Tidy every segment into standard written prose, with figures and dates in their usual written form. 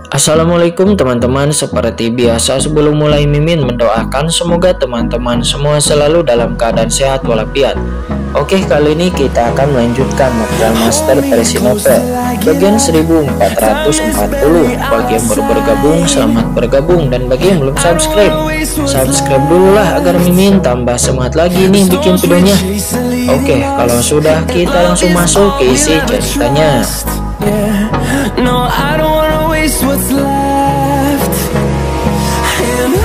Assalamualaikum teman-teman, seperti biasa sebelum mulai Mimin mendoakan semoga teman-teman semua selalu dalam keadaan sehat walafiat. Oke, kali ini kita akan melanjutkan material master versi novel bagian 1440. Bagi yang baru bergabung, selamat bergabung, dan bagi yang belum subscribe dulu lah agar Mimin tambah semangat lagi nih bikin videonya. Oke, kalau sudah kita langsung masuk ke isi ceritanya. What's left and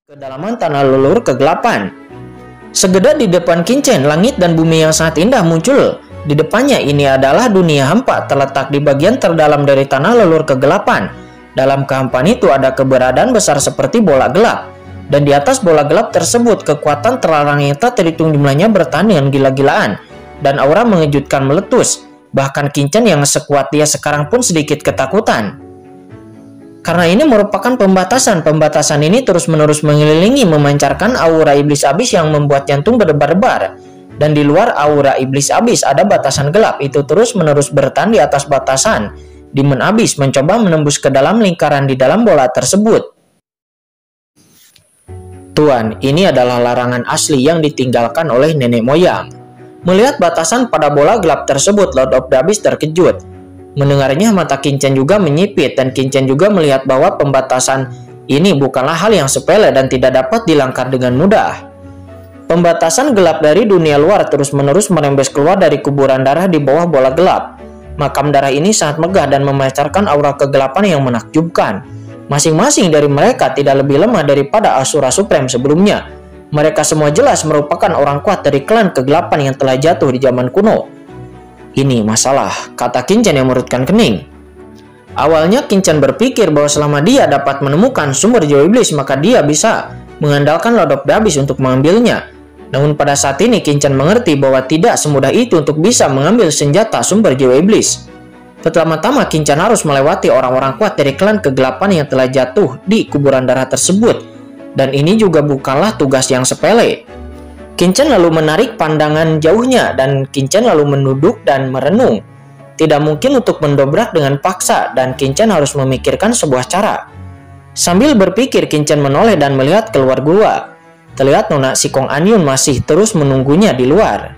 Kedalaman tanah lelur kegelapan. Segeda di depan Kincen, langit dan bumi yang sangat indah muncul. Di depannya ini adalah dunia hampa, terletak di bagian terdalam dari tanah lelur kegelapan. Dalam kehampaan itu ada keberadaan besar seperti bola gelap. Dan di atas bola gelap tersebut kekuatan terlarang yang tak terhitung jumlahnya bertahan dengan gila-gilaan. Dan aura mengejutkan meletus. Bahkan Kincen yang sekuat dia sekarang pun sedikit ketakutan. Karena ini merupakan pembatasan. Pembatasan ini terus-menerus mengelilingi, memancarkan aura iblis abis yang membuat jantung berdebar-debar. Dan di luar aura iblis abis ada batasan gelap. Itu terus-menerus bertahan di atas batasan. Demon abis mencoba menembus ke dalam lingkaran di dalam bola tersebut. Tuan, ini adalah larangan asli yang ditinggalkan oleh nenek moyang. Melihat batasan pada bola gelap tersebut, Lord of the Abyss terkejut. Mendengarnya mata Kincen juga menyipit, dan Kincen juga melihat bahwa pembatasan ini bukanlah hal yang sepele dan tidak dapat dilanggar dengan mudah. Pembatasan gelap dari dunia luar terus-menerus merembes keluar dari kuburan darah di bawah bola gelap. Makam darah ini sangat megah dan memancarkan aura kegelapan yang menakjubkan. Masing-masing dari mereka tidak lebih lemah daripada Asura Supreme sebelumnya. Mereka semua jelas merupakan orang kuat dari klan kegelapan yang telah jatuh di zaman kuno. Ini masalah, kata Kincen yang mengerutkan kening. Awalnya Kincen berpikir bahwa selama dia dapat menemukan sumber jiwa iblis, maka dia bisa mengandalkan Lord of the Abyss untuk mengambilnya. Namun pada saat ini Kincen mengerti bahwa tidak semudah itu untuk bisa mengambil senjata sumber jiwa iblis. Pertama-tama Kincen harus melewati orang-orang kuat dari klan kegelapan yang telah jatuh di kuburan darah tersebut. Dan ini juga bukanlah tugas yang sepele. Kincen lalu menarik pandangan jauhnya dan Kincen lalu menunduk dan merenung. Tidak mungkin untuk mendobrak dengan paksa dan Kincen harus memikirkan sebuah cara. Sambil berpikir Kincen menoleh dan melihat keluar gua. Terlihat Nona Sikong Anyun masih terus menunggunya di luar.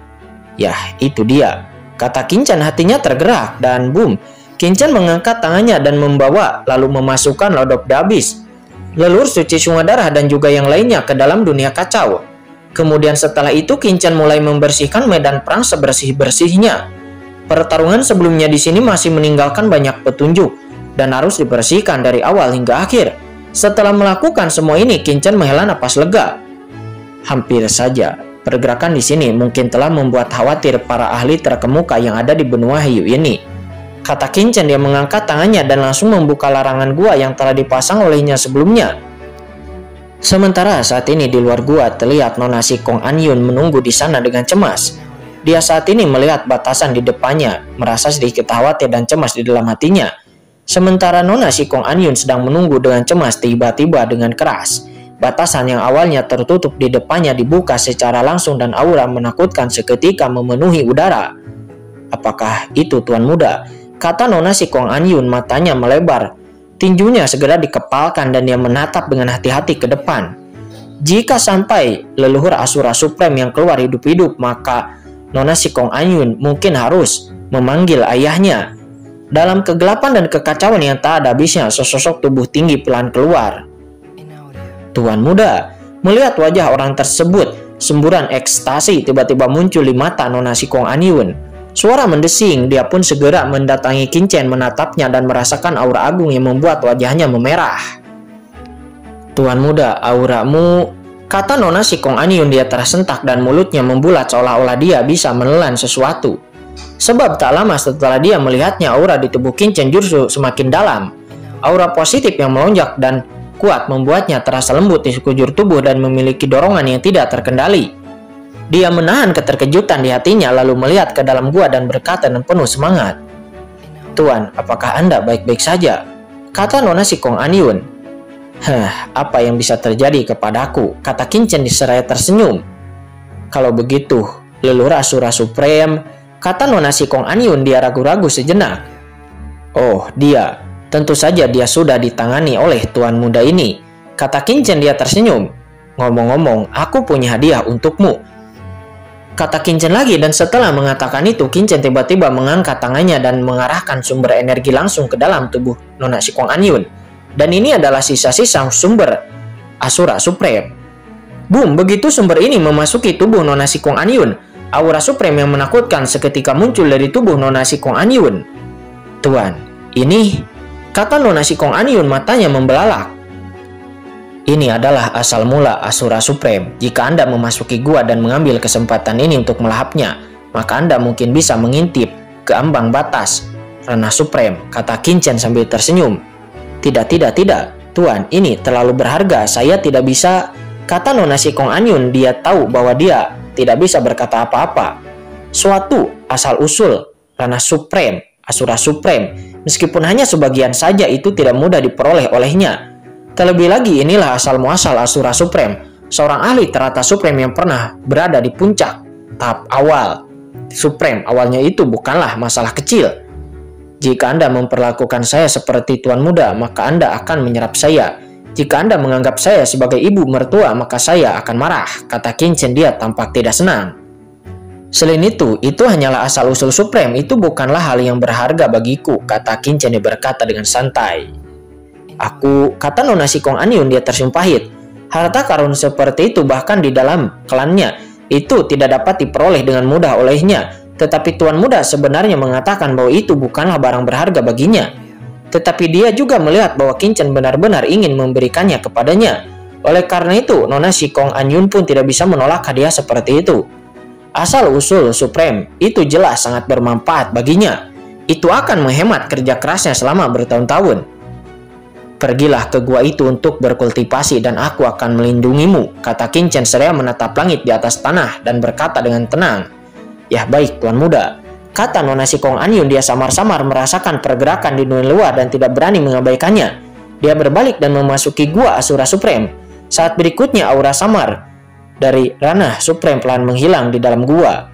Yah, itu dia, kata Kincen, hatinya tergerak dan boom. Kincen mengangkat tangannya dan membawa lalu memasukkan Lord of the Abyss, leluhur suci sungai darah dan juga yang lainnya ke dalam dunia kacau. Kemudian setelah itu Kincen mulai membersihkan medan perang sebersih-bersihnya. Pertarungan sebelumnya di sini masih meninggalkan banyak petunjuk dan harus dibersihkan dari awal hingga akhir. Setelah melakukan semua ini, Kincen menghela napas lega. Hampir saja pergerakan di sini mungkin telah membuat khawatir para ahli terkemuka yang ada di benua Hiu ini. Kata Kincen, dia mengangkat tangannya dan langsung membuka larangan gua yang telah dipasang olehnya sebelumnya. Sementara saat ini di luar gua terlihat Nona Sikong Anyun menunggu di sana dengan cemas. Dia saat ini melihat batasan di depannya, merasa sedikit khawatir dan cemas di dalam hatinya. Sementara Nona Sikong Anyun sedang menunggu dengan cemas, tiba-tiba dengan keras batasan yang awalnya tertutup di depannya dibuka secara langsung dan aura menakutkan seketika memenuhi udara. Apakah itu Tuan Muda? Kata Nona Sikong Anyun, matanya melebar. Tinjunya segera dikepalkan dan dia menatap dengan hati-hati ke depan. Jika sampai leluhur Asura Supreme yang keluar hidup-hidup, maka Nona Sikong Anyun mungkin harus memanggil ayahnya. Dalam kegelapan dan kekacauan yang tak ada habisnya, sesosok tubuh tinggi pelan keluar. Tuan Muda, melihat wajah orang tersebut, semburan ekstasi tiba-tiba muncul di mata Nona Sikong Anyun. Suara mendesing, dia pun segera mendatangi Kincen, menatapnya dan merasakan aura agung yang membuat wajahnya memerah. Tuan Muda, auramu, kata Nona Sikong Anyun, dia tersentak dan mulutnya membulat seolah-olah dia bisa menelan sesuatu. Sebab tak lama setelah dia melihatnya, aura di tubuh Kincen justru semakin dalam. Aura positif yang melonjak dan kuat membuatnya terasa lembut di sekujur tubuh dan memiliki dorongan yang tidak terkendali. Dia menahan keterkejutan di hatinya lalu melihat ke dalam gua dan berkata dengan penuh semangat. Tuan, apakah Anda baik-baik saja? Kata Nona Sikong Anyun. Apa yang bisa terjadi kepadaku? Kata Kincen diseraya tersenyum. Kalau begitu, leluhur Asura Supreme, kata Nona Sikong Anyun, dia ragu-ragu sejenak. Oh, dia. Tentu saja dia sudah ditangani oleh tuan muda ini, kata Qin Chen. Dia tersenyum. Ngomong-ngomong, aku punya hadiah untukmu, kata Qin Chen lagi. Dan setelah mengatakan itu, Qin Chen tiba-tiba mengangkat tangannya dan mengarahkan sumber energi langsung ke dalam tubuh Nona Si Kuang Anyun. Dan ini adalah sisa-sisa sumber Asura Supreme. Boom, begitu sumber ini memasuki tubuh Nona Si Kuang Anyun, aura Supreme yang menakutkan seketika muncul dari tubuh Nona Si Kuang Anyun. Tuan, ini, kata Nona Si Kuang Anyun, matanya membelalak. Ini adalah asal mula Asura Supreme. Jika Anda memasuki gua dan mengambil kesempatan ini untuk melahapnya, maka Anda mungkin bisa mengintip ke ambang batas ranah Supreme, kata Qin Chen sambil tersenyum. Tidak, Tuan, ini terlalu berharga. Saya tidak bisa, kata Nona Si Kuang Anyun. Dia tahu bahwa dia tidak bisa berkata apa-apa. Suatu asal-usul ranah Supreme, Asura Supreme, meskipun hanya sebagian saja, itu tidak mudah diperoleh olehnya. Terlebih lagi, inilah asal-muasal Asura Supreme, seorang ahli terata Supreme yang pernah berada di puncak tahap awal Supreme. Awalnya itu bukanlah masalah kecil. Jika Anda memperlakukan saya seperti tuan muda, maka Anda akan menyerap saya. Jika Anda menganggap saya sebagai ibu mertua, maka saya akan marah, kata Qin Chen. Dia tampak tidak senang. Selain itu hanyalah asal-usul Supreme. Itu bukanlah hal yang berharga bagiku, kata Qin Chen. Dia berkata dengan santai. Aku, kata Nona Si Kuang Anyun. Dia tersenyum pahit. Harta karun seperti itu bahkan di dalam klannya itu tidak dapat diperoleh dengan mudah olehnya. Tetapi tuan muda sebenarnya mengatakan bahwa itu bukanlah barang berharga baginya. Tetapi dia juga melihat bahwa Qin Chen benar-benar ingin memberikannya kepadanya. Oleh karena itu, Nona Si Kuang Anyun pun tidak bisa menolak hadiah seperti itu. Asal-usul Supreme itu jelas sangat bermanfaat baginya. Itu akan menghemat kerja kerasnya selama bertahun-tahun. Pergilah ke gua itu untuk berkultivasi dan aku akan melindungimu, kata Qin Chen seraya menatap langit di atas tanah dan berkata dengan tenang. Ya baik, tuan muda, kata Nona Si Kuang Anyun. Dia samar-samar merasakan pergerakan di dunia luar dan tidak berani mengabaikannya. Dia berbalik dan memasuki gua Asura Supreme. Saat berikutnya, aura samar dari ranah Supreme pelan menghilang di dalam gua.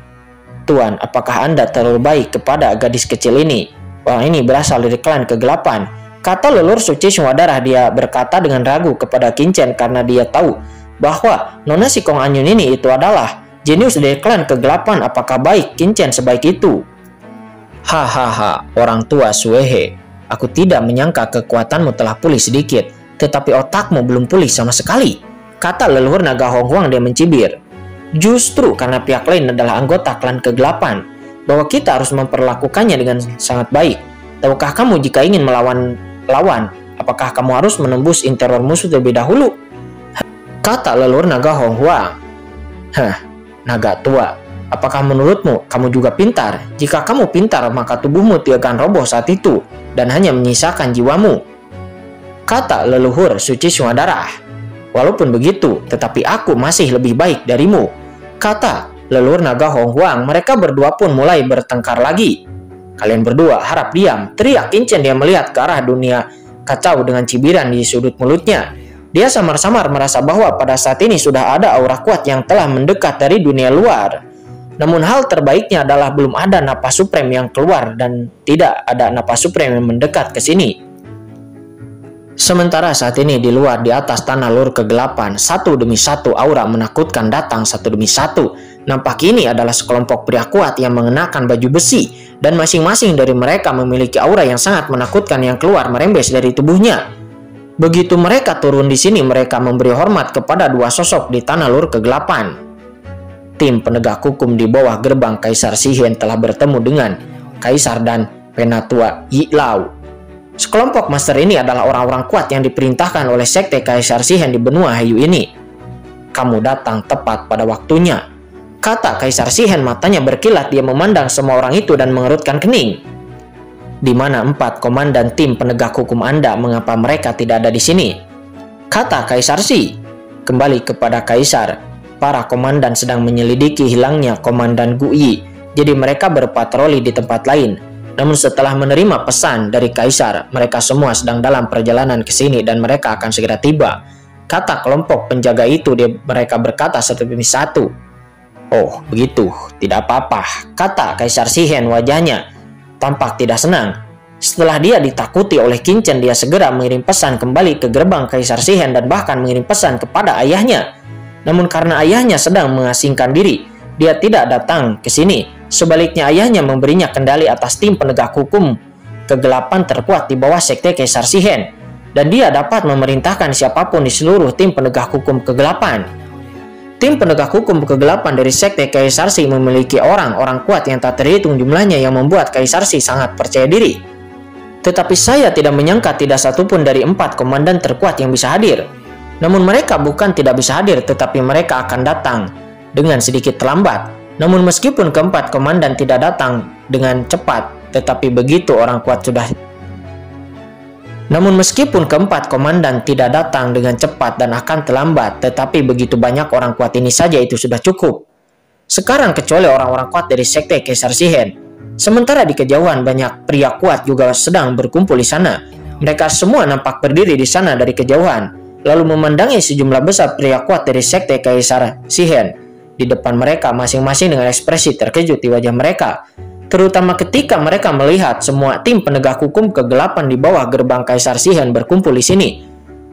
Tuan, apakah Anda terlalu baik kepada gadis kecil ini? Orang ini berasal dari klan kegelapan, kata leluhur suci semua darah. Dia berkata dengan ragu kepada Qin Chen karena dia tahu bahwa Nona Si Kuang Anyun ini itu adalah jenius dari klan kegelapan. Apakah baik Qin Chen sebaik itu? Hahaha, orang tua Suehe. Aku tidak menyangka kekuatanmu telah pulih sedikit, tetapi otakmu belum pulih sama sekali, kata leluhur naga Hong Huang. Dia mencibir. Justru karena pihak lain adalah anggota klan kegelapan, bahwa kita harus memperlakukannya dengan sangat baik. Tahukah kamu jika ingin melawan lawan, apakah kamu harus menembus interior musuh terlebih dahulu? Kata leluhur naga Hong Huang. Naga tua, apakah menurutmu kamu juga pintar? Jika kamu pintar, maka tubuhmu tidak akan roboh saat itu dan hanya menyisakan jiwamu, kata leluhur suci semua darah. Walaupun begitu, tetapi aku masih lebih baik darimu, kata leluhur naga Hong Huang. Mereka berdua pun mulai bertengkar lagi. Kalian berdua harap diam, teriak Qin Chen. Dia melihat ke arah dunia kacau dengan cibiran di sudut mulutnya. Dia samar-samar merasa bahwa pada saat ini sudah ada aura kuat yang telah mendekat dari dunia luar. Namun hal terbaiknya adalah belum ada napas Supreme yang keluar dan tidak ada napas Supreme yang mendekat ke sini. Sementara saat ini di luar, di atas tanah lur kegelapan, satu demi satu aura menakutkan datang satu demi satu. Nampak ini adalah sekelompok pria kuat yang mengenakan baju besi, dan masing-masing dari mereka memiliki aura yang sangat menakutkan yang keluar merembes dari tubuhnya. Begitu mereka turun di sini, mereka memberi hormat kepada dua sosok di tanah lur kegelapan. Tim penegak hukum di bawah gerbang Kaisar Shihen telah bertemu dengan Kaisar dan Penatua Yi Lao. Sekelompok master ini adalah orang-orang kuat yang diperintahkan oleh sekte Kaisar Shihen di benua Heiyu ini. Kamu datang tepat pada waktunya, kata Kaisar Shihen. Matanya berkilat. Dia memandang semua orang itu dan mengerutkan kening. Di mana 4 komandan tim penegak hukum Anda? Mengapa mereka tidak ada di sini? Kata Kaisar Shi. Kembali kepada Kaisar. Para komandan sedang menyelidiki hilangnya Komandan Gu Yi. Jadi mereka berpatroli di tempat lain. Namun setelah menerima pesan dari Kaisar, mereka semua sedang dalam perjalanan ke sini dan mereka akan segera tiba, kata kelompok penjaga itu. Mereka berkata satu demi satu. Oh, begitu. Tidak apa-apa, kata Kaisar Shihen. Wajahnya tampak tidak senang. Setelah dia ditakuti oleh Qin Chen, dia segera mengirim pesan kembali ke gerbang Kaisar Shihen dan bahkan mengirim pesan kepada ayahnya. Namun karena ayahnya sedang mengasingkan diri, dia tidak datang ke sini. Sebaliknya ayahnya memberinya kendali atas tim penegak hukum kegelapan terkuat di bawah sekte Kaisar Shihen, dan dia dapat memerintahkan siapapun di seluruh tim penegak hukum kegelapan. Tim penegak hukum kegelapan dari sekte Kaisar Shi memiliki orang-orang kuat yang tak terhitung jumlahnya yang membuat Kaisar Shi sangat percaya diri. Tetapi saya tidak menyangka tidak satupun dari 4 komandan terkuat yang bisa hadir. Namun mereka bukan tidak bisa hadir, tetapi mereka akan datang dengan sedikit terlambat. Namun meskipun keempat komandan tidak datang dengan cepat, tetapi begitu orang kuat sudah Namun meskipun keempat komandan tidak datang dengan cepat dan akan terlambat, tetapi begitu banyak orang kuat ini saja itu sudah cukup. Sekarang kecuali orang-orang kuat dari sekte Kaisar Shihen. Sementara di kejauhan banyak pria kuat juga sedang berkumpul di sana. Mereka semua nampak berdiri di sana dari kejauhan, lalu memandangi sejumlah besar pria kuat dari sekte Kaisar Shihen. Di depan mereka masing-masing dengan ekspresi terkejut di wajah mereka. Terutama ketika mereka melihat semua tim penegak hukum kegelapan di bawah gerbang Kaisar Shihen berkumpul di sini.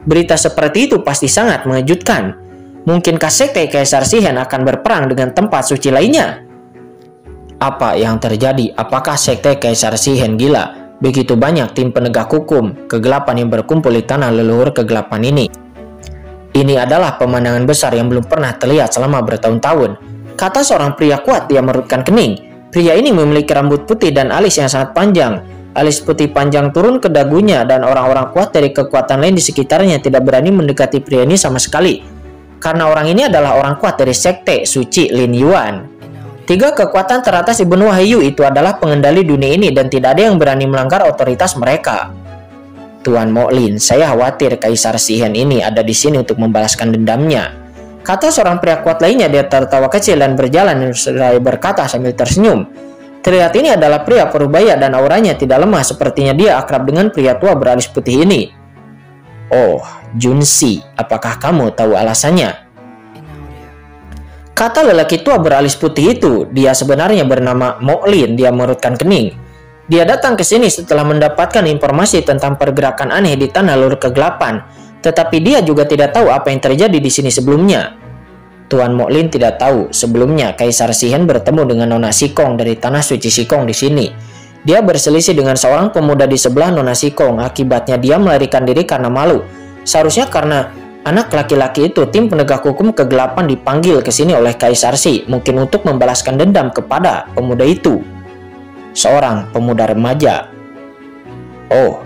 Berita seperti itu pasti sangat mengejutkan. Mungkinkah sekte Kaisar Shihen akan berperang dengan tempat suci lainnya? Apa yang terjadi? Apakah sekte Kaisar Shihen gila? Begitu banyak tim penegak hukum kegelapan yang berkumpul di tanah leluhur kegelapan ini. Ini adalah pemandangan besar yang belum pernah terlihat selama bertahun-tahun. Kata seorang pria kuat, dia merutkan kening. Pria ini memiliki rambut putih dan alis yang sangat panjang. Alis putih panjang turun ke dagunya dan orang-orang kuat dari kekuatan lain di sekitarnya tidak berani mendekati pria ini sama sekali. Karena orang ini adalah orang kuat dari sekte suci Lin Yuan. 3 kekuatan teratas di benua Heiyu itu adalah pengendali dunia ini dan tidak ada yang berani melanggar otoritas mereka. Tuan Mo Lin, saya khawatir Kaisar Shihen ini ada di sini untuk membalaskan dendamnya. Kata seorang pria kuat lainnya. Dia tertawa kecil dan berjalan seraya berkata sambil tersenyum. Terlihat ini adalah pria parubaya dan auranya tidak lemah, sepertinya dia akrab dengan pria tua beralis putih ini. Oh, Junshi, apakah kamu tahu alasannya? Kata lelaki tua beralis putih itu. Dia sebenarnya bernama Mo Lin. Dia merutkan kening. Dia datang ke sini setelah mendapatkan informasi tentang pergerakan aneh di tanah leluhur kegelapan. Tetapi dia juga tidak tahu apa yang terjadi di sini sebelumnya. Tuan Mo Lin tidak tahu sebelumnya Kaisar Shihen bertemu dengan Nona Shikong dari tanah suci Shikong di sini. Dia berselisih dengan seorang pemuda di sebelah Nona Shikong. Akibatnya dia melarikan diri karena malu. Seharusnya karena anak laki-laki itu, tim penegak hukum kegelapan dipanggil ke sini oleh Kaisar Shi, mungkin untuk membalaskan dendam kepada pemuda itu. Seorang pemuda remaja. Oh,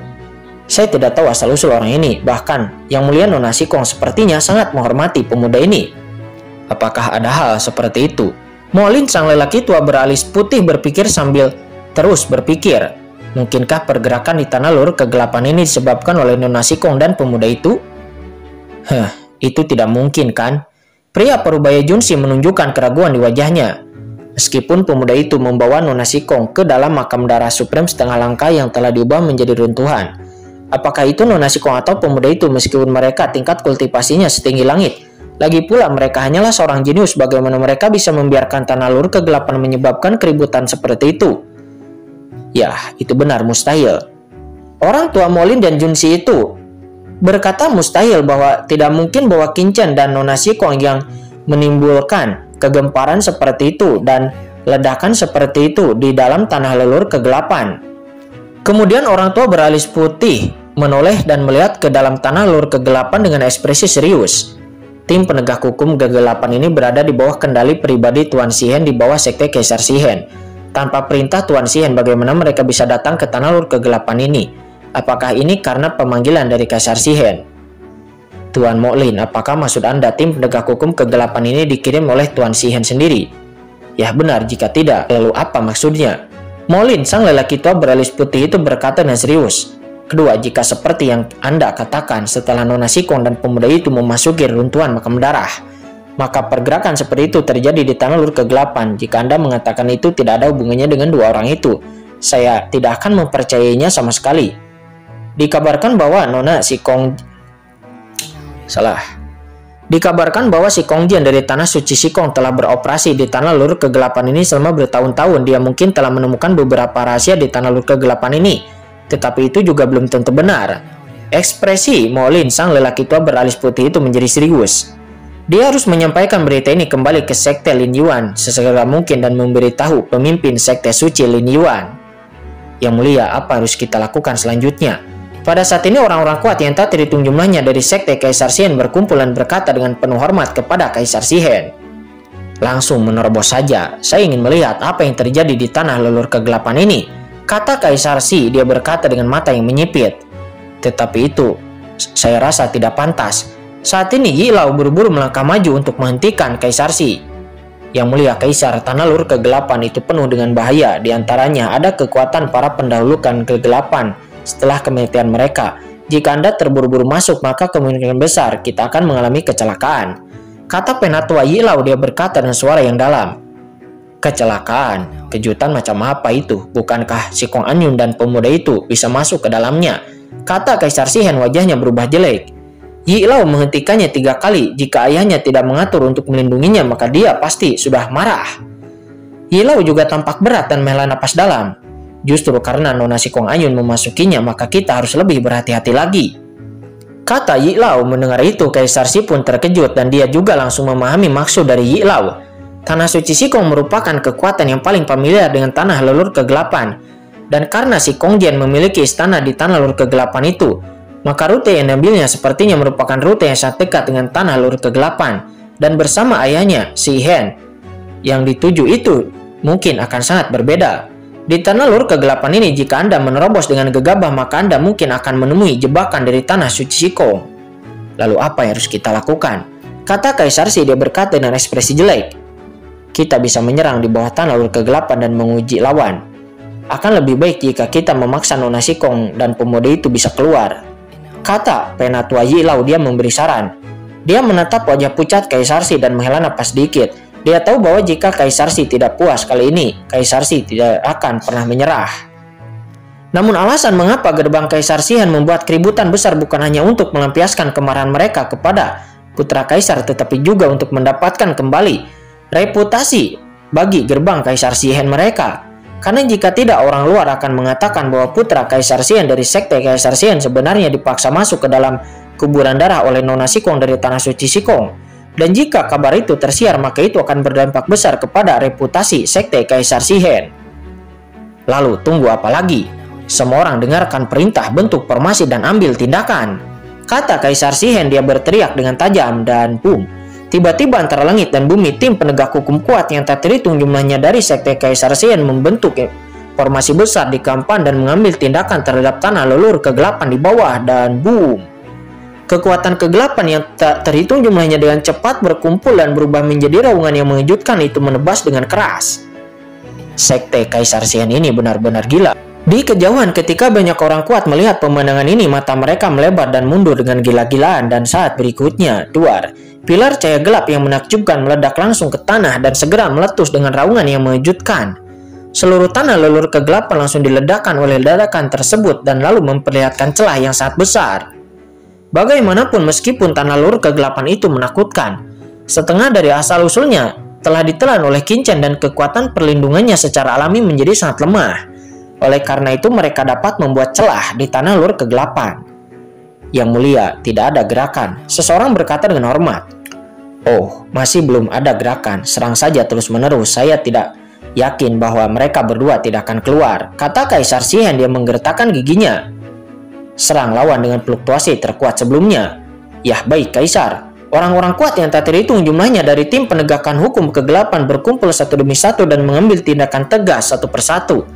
saya tidak tahu asal-usul orang ini. Bahkan, Yang Mulia Nona Shikong sepertinya sangat menghormati pemuda ini. Apakah ada hal seperti itu? Mo Lin, sang lelaki tua beralis putih, berpikir sambil terus berpikir. Mungkinkah pergerakan di tanah leluhur kegelapan ini disebabkan oleh Nona Shikong dan pemuda itu? Itu tidak mungkin kan? Pria parubaya Junshi menunjukkan keraguan di wajahnya. Meskipun pemuda itu membawa Nona Shikong ke dalam makam darah supreme setengah langkah yang telah diubah menjadi runtuhan. Apakah itu Nona Shikong atau pemuda itu, meskipun mereka tingkat kultivasinya setinggi langit? Lagi pula mereka hanyalah seorang jenius, bagaimana mereka bisa membiarkan tanah leluhur kegelapan menyebabkan keributan seperti itu? Ya, itu benar mustahil. Orang tua Mo Lin dan Junshi itu berkata mustahil, bahwa tidak mungkin bahwa Qin Chen dan Nona Shikong yang menimbulkan kegemparan seperti itu dan ledakan seperti itu di dalam tanah leluhur kegelapan. Kemudian orang tua beralis putih menoleh dan melihat ke dalam tanah leluhur kegelapan dengan ekspresi serius. Tim penegak hukum kegelapan ini berada di bawah kendali pribadi Tuan Shihen di bawah sekte Kaisar Shihen. Tanpa perintah Tuan Shihen, bagaimana mereka bisa datang ke tanah leluhur kegelapan ini? Apakah ini karena pemanggilan dari Kaisar Shihen? Tuan Mo Lin, apakah maksud Anda tim penegak hukum kegelapan ini dikirim oleh Tuan Shihen sendiri? Ya benar, jika tidak, lalu apa maksudnya? Mo Lin, sang lelaki tua beralis putih itu berkata dengan serius. Kedua, jika seperti yang Anda katakan, setelah Nona Shikong dan pemuda itu memasuki runtuhan makam darah, maka pergerakan seperti itu terjadi di tanah leluhur kegelapan. Jika Anda mengatakan itu tidak ada hubungannya dengan dua orang itu, saya tidak akan mempercayainya sama sekali. Dikabarkan bahwa Shikong Jian dari tanah suci Shikong telah beroperasi di tanah leluhur kegelapan ini selama bertahun-tahun. Dia mungkin telah menemukan beberapa rahasia di tanah leluhur kegelapan ini. Tetapi itu juga belum tentu benar. Ekspresi Mo Lin, sang lelaki tua beralis putih itu menjadi serius. Dia harus menyampaikan berita ini kembali ke sekte Lin Yuan sesegera mungkin dan memberitahu pemimpin sekte suci Lin Yuan. Yang mulia, apa harus kita lakukan selanjutnya? Pada saat ini orang-orang kuat yang tak terhitung jumlahnya dari sekte Kaisar Xian berkumpul dan berkata dengan penuh hormat kepada Kaisar Xian. Langsung menerobos saja, saya ingin melihat apa yang terjadi di tanah lelur kegelapan ini, kata Kaisar Xi. Dia berkata dengan mata yang menyipit. Tetapi itu, saya rasa tidak pantas. Saat ini Yi Lao buru-buru melangkah maju untuk menghentikan Kaisar Xi. Yang mulia Kaisar, tanah lelur kegelapan itu penuh dengan bahaya. Di antaranya ada kekuatan para pendahulukan kegelapan setelah kematian mereka. Jika Anda terburu-buru masuk, maka kemungkinan besar kita akan mengalami kecelakaan, kata penatua Yi Lao. Dia berkata dengan suara yang dalam. Kecelakaan? Kejutan macam apa itu? Bukankah si Kong Anyun dan pemuda itu bisa masuk ke dalamnya? Kata Kaisar Xian, wajahnya berubah jelek. Yi Lao menghentikannya 3 kali. Jika ayahnya tidak mengatur untuk melindunginya, maka dia pasti sudah marah. Yi Lao juga tampak berat dan menghela napas dalam. Justru karena Nona si Kong Anyun memasukinya, maka kita harus lebih berhati-hati lagi, kata Yi Lao. Mendengar itu, Kaisar Xi pun terkejut dan dia juga langsung memahami maksud dari Yi Lao. Tanah suci Sikong merupakan kekuatan yang paling familiar dengan tanah lelur kegelapan. Dan karena si Kong Jian memiliki istana di tanah lelur kegelapan itu, maka rute yang diambilnya sepertinya merupakan rute yang sangat dekat dengan tanah lelur kegelapan. Dan bersama ayahnya, si Hen, yang dituju itu mungkin akan sangat berbeda. Di tanah lelur kegelapan ini, jika Anda menerobos dengan gegabah, maka Anda mungkin akan menemui jebakan dari tanah suci Sikong. Lalu apa yang harus kita lakukan? Kata Kaisar Xi. Dia berkata dengan ekspresi jelek. Kita bisa menyerang di bawah tanah lelur kegelapan dan menguji lawan. Akan lebih baik jika kita memaksa Nona Sikong dan pemuda itu bisa keluar, kata penatua Yi Lao. Dia memberi saran. Dia menatap wajah pucat Kaisar Xi dan menghela napas sedikit. Dia tahu bahwa jika Kaisar Xi tidak puas kali ini, Kaisar Xi tidak akan pernah menyerah. Namun alasan mengapa gerbang Kaisar Xian membuat keributan besar bukan hanya untuk melampiaskan kemarahan mereka kepada putra Kaisar, tetapi juga untuk mendapatkan kembali reputasi bagi gerbang Kaisar Xian mereka. Karena jika tidak, orang luar akan mengatakan bahwa putra Kaisar Xian dari sekte Kaisar Xian sebenarnya dipaksa masuk ke dalam kuburan darah oleh Nona Sikong dari tanah suci Sikong. Dan jika kabar itu tersiar, maka itu akan berdampak besar kepada reputasi sekte Kaisar Xian. Lalu tunggu apa lagi? Semua orang dengarkan perintah, bentuk formasi dan ambil tindakan, kata Kaisar Xian. Dia berteriak dengan tajam dan boom. Tiba-tiba antara langit dan bumi, tim penegak hukum kuat yang tak terhitung jumlahnya dari sekte Kaisar Xian membentuk formasi besar di Kampan dan mengambil tindakan terhadap tanah lelur kegelapan di bawah, dan boom. Kekuatan kegelapan yang tak terhitung jumlahnya dengan cepat berkumpul dan berubah menjadi raungan yang mengejutkan itu menebas dengan keras. Sekte Kaisar Xian ini benar-benar gila. Di kejauhan, ketika banyak orang kuat melihat pemandangan ini, mata mereka melebar dan mundur dengan gila-gilaan. Dan saat berikutnya, duar, pilar cahaya gelap yang menakjubkan meledak langsung ke tanah dan segera meletus dengan raungan yang mengejutkan. Seluruh tanah lelur kegelapan langsung diledakkan oleh ledakan tersebut dan lalu memperlihatkan celah yang sangat besar. Bagaimanapun, meskipun tanah lelur kegelapan itu menakutkan, setengah dari asal-usulnya telah ditelan oleh Qin Chen dan kekuatan perlindungannya secara alami menjadi sangat lemah. Oleh karena itu, mereka dapat membuat celah di tanah lelur kegelapan. Yang mulia, tidak ada gerakan. Seseorang berkata dengan hormat. Oh, masih belum ada gerakan. Serang saja terus-menerus. Saya tidak yakin bahwa mereka berdua tidak akan keluar, kata Kaisar Xian. Dia menggertakkan giginya. Serang lawan dengan fluktuasi terkuat sebelumnya. Yah, baik Kaisar. Orang-orang kuat yang tak terhitung jumlahnya dari tim penegakan hukum kegelapan berkumpul satu demi satu dan mengambil tindakan tegas satu persatu.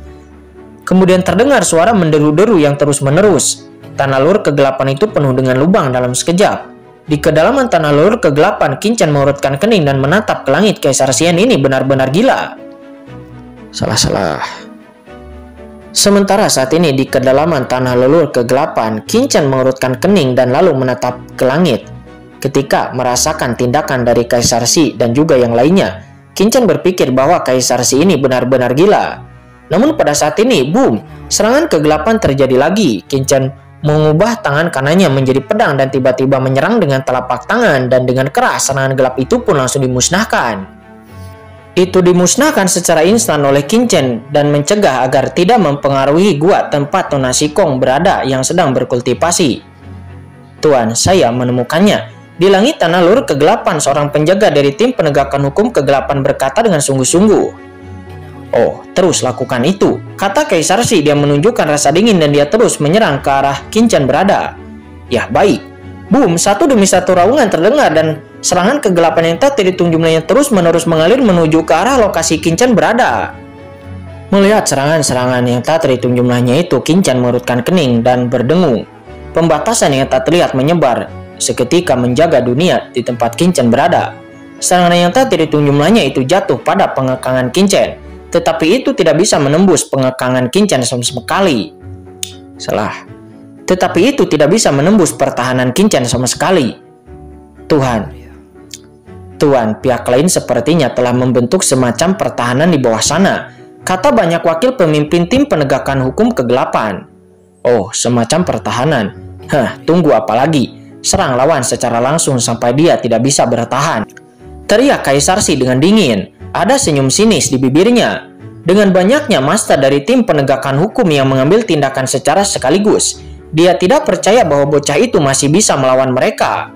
Kemudian terdengar suara menderu-deru yang terus-menerus. Tanah lelur kegelapan itu penuh dengan lubang dalam sekejap. Di kedalaman tanah lelur kegelapan, Qin Chen mengurutkan kening dan menatap ke langit. Kaisar Xian ini benar-benar gila. Salah. Sementara saat ini di kedalaman tanah lelur kegelapan, Qin Chen mengurutkan kening dan lalu menatap ke langit. Ketika merasakan tindakan dari Kaisar Xi dan juga yang lainnya, Qin Chen berpikir bahwa Kaisar Xi ini benar-benar gila. Namun pada saat ini, boom, serangan kegelapan terjadi lagi. Qin Chen mengubah tangan kanannya menjadi pedang dan tiba-tiba menyerang dengan telapak tangan, dan dengan keras serangan gelap itu pun langsung dimusnahkan. itu dimusnahkan secara instan oleh Qin Chen dan mencegah agar tidak mempengaruhi gua tempat Tuna Sikong berada yang sedang berkultivasi. Tuan, saya menemukannya. Di langit tanah lur kegelapan, seorang penjaga dari tim penegakan hukum kegelapan berkata dengan sungguh-sungguh. Oh, terus lakukan itu, kata Kaisar Si. Dia menunjukkan rasa dingin dan dia terus menyerang ke arah Qin Chen berada. Ya, baik. Boom, satu demi satu raungan terdengar dan serangan kegelapan yang tak terhitung jumlahnya terus-menerus mengalir menuju ke arah lokasi Qin Chen berada. Melihat serangan-serangan yang tak terhitung jumlahnya itu, Qin Chen mengerutkan kening dan berdengung. Pembatasan yang tak terlihat menyebar seketika menjaga dunia di tempat Qin Chen berada. Serangan yang tak terhitung jumlahnya itu jatuh pada pengekangan Qin Chen, tetapi itu tidak bisa menembus pengekangan Qin Chen sama sekali. Tetapi itu tidak bisa menembus pertahanan Qin Chen sama sekali. Tuan, pihak lain sepertinya telah membentuk semacam pertahanan di bawah sana, kata banyak wakil pemimpin tim penegakan hukum kegelapan. Oh, semacam pertahanan. Tunggu apa lagi? Serang lawan secara langsung sampai dia tidak bisa bertahan. Teriak Kaisar Si dengan dingin. Ada senyum sinis di bibirnya. Dengan banyaknya master dari tim penegakan hukum yang mengambil tindakan secara sekaligus, dia tidak percaya bahwa bocah itu masih bisa melawan mereka.